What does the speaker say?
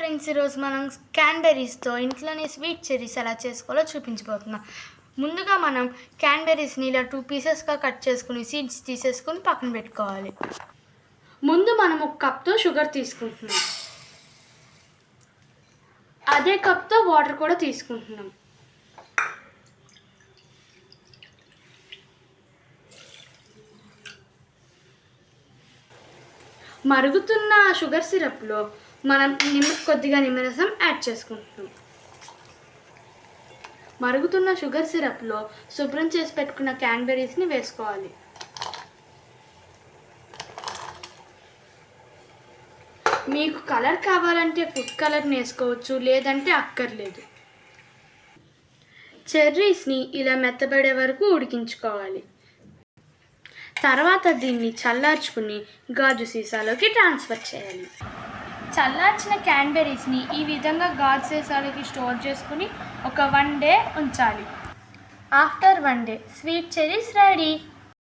Friends, ఈరోజు మనం క్యాన్బెర్రీస్తో ఇంట్లోనే స్వీట్ చెర్రీస్ ఎలా చేసుకోవాలో చూపించబోతున్నాం. ముందుగా మనం క్యాన్బెర్రీస్ని ఇలా 2 పీసెస్గా కట్ చేసుకుని సీడ్స్ తీసేసుకుని పక్కన పెట్టుకోవాలి. ముందు మనం 1 కప్తో షుగర్ తీసుకుంటున్నాం. అదే కప్తో వాటర్ కూడా తీసుకుంటున్నాం. మరుగుతున్న షుగర్ సిరప్లో మనం కొద్దిగా నిమ్మరసం యాడ్ చేసుకుంటున్నాం. మరుగుతున్న షుగర్ సిరప్లో శుభ్రం చేసి పెట్టుకున్న క్యాన్బెర్రీస్ని వేసుకోవాలి. మీకు కలర్ కావాలంటే ఫుడ్ కలర్ని వేసుకోవచ్చు, లేదంటే అక్కర్లేదు. చెర్రీస్ని ఇలా మెత్తబడే వరకు ఉడికించుకోవాలి. తర్వాత దీన్ని చల్లార్చుకుని గాజు సీసాలోకి ట్రాన్స్ఫర్ చేయాలి. చల్లార్చిన క్యాన్బెర్రీస్ని ఈ విధంగా గాజు సీసాలోకి స్టోర్ చేసుకుని ఒక 1 డే ఉంచాలి. After 1 day sweet cherries ready.